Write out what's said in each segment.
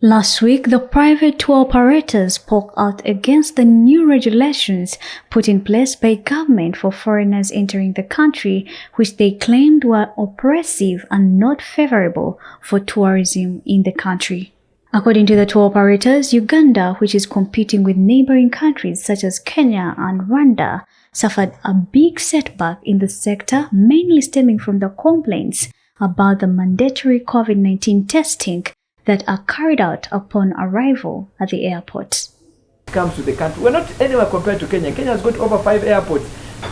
Last week, the private tour operators spoke out against the new regulations put in place by government for foreigners entering the country, which they claimed were oppressive and not favorable for tourism in the country. According to the tour operators, Uganda, which is competing with neighboring countries such as Kenya and Rwanda, suffered a big setback in the sector, mainly stemming from the complaints about the mandatory COVID-19 testing that are carried out upon arrival at the airport. Comes to the country. We're not anywhere compared to Kenya. Kenya has got over 5 airports.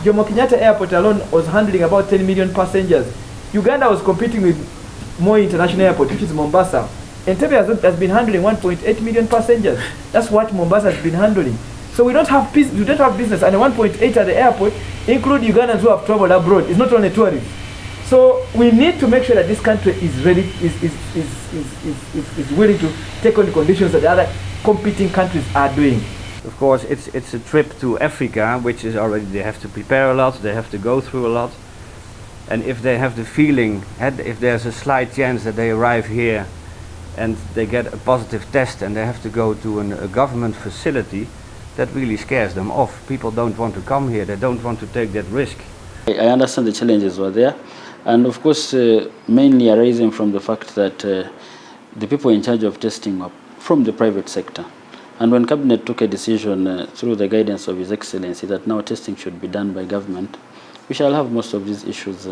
Jomo Kenyatta Airport alone was handling about 10 million passengers. Uganda was competing with more international airport, which is Mombasa. Entebbe has been handling 1.8 million passengers. That's what Mombasa has been handling. So we don't have business, and 1.8 at the airport include Ugandans who have traveled abroad. It's not only tourists. So we need to make sure that this country is ready, is willing to take on the conditions that the other competing countries are doing. Of course, it's a trip to Africa, which is already, they have to prepare a lot, they have to go through a lot. And if they have the feeling, if there's a slight chance that they arrive here and they get a positive test and they have to go to a government facility, that really scares them off. People don't want to come here, they don't want to take that risk. I understand the challenges were there. And of course, mainly arising from the fact that the people in charge of testing are from the private sector. And when Cabinet took a decision through the guidance of His Excellency that now testing should be done by government, we shall have most of these issues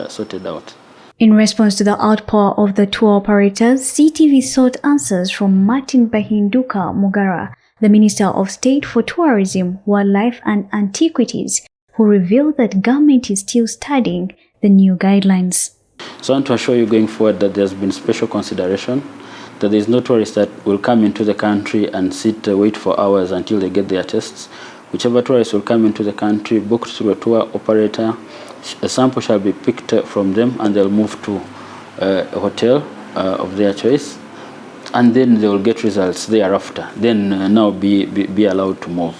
sorted out. In response to the outpour of the tour operators, CTV sought answers from Martin Bahinduka Mugara, the Minister of State for Tourism, Wildlife and Antiquities, who revealed that government is still studying the new guidelines. So I want to assure you going forward that there's been special consideration, that there's no tourist that will come into the country and wait for hours until they get their tests. Whichever tourist will come into the country, booked through a tour operator, a sample shall be picked from them and they'll move to a hotel of their choice, and then they will get results thereafter, then now be allowed to move.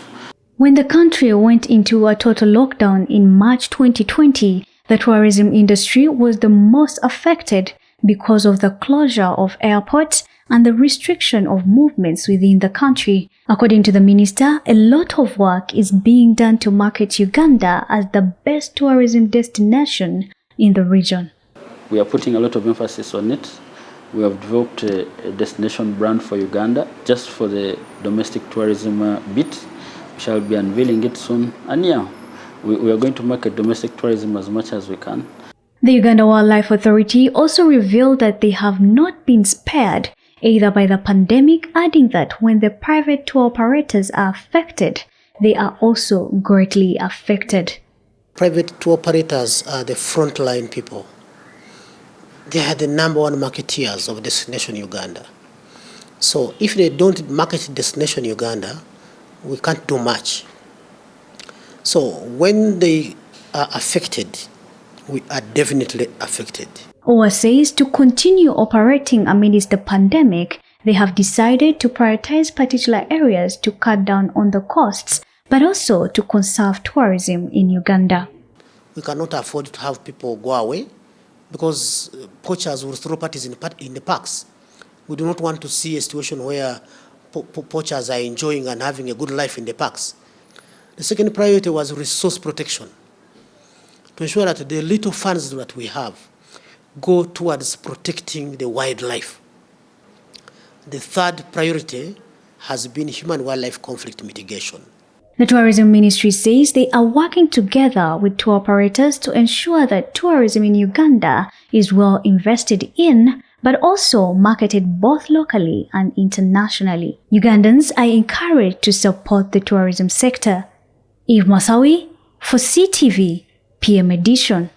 When the country went into a total lockdown in March 2020, the tourism industry was the most affected because of the closure of airports and the restriction of movements within the country. According to the minister, a lot of work is being done to market Uganda as the best tourism destination in the region. We are putting a lot of emphasis on it. We have developed a destination brand for Uganda just for the domestic tourism bit. We shall be unveiling it soon. And yeah, we are going to market domestic tourism as much as we can. The Uganda Wildlife Authority also revealed that they have not been spared either by the pandemic, adding that when the private tour operators are affected, they are also greatly affected. Private tour operators are the frontline people. They are the #1 marketeers of Destination Uganda. So if they don't market Destination Uganda, we can't do much. So when they are affected, we are definitely affected. OWA says to continue operating amidst the pandemic, they have decided to prioritize particular areas to cut down on the costs, but also to conserve tourism in Uganda. We cannot afford to have people go away because poachers will throw parties in the parks. We do not want to see a situation where poachers are enjoying and having a good life in the parks. The second priority was resource protection, to ensure that the little funds that we have go towards protecting the wildlife. The third priority has been human-wildlife conflict mitigation. The Tourism Ministry says they are working together with tour operators to ensure that tourism in Uganda is well invested in, but also marketed both locally and internationally. Ugandans are encouraged to support the tourism sector. Eve Masawi for CTV PM Edition.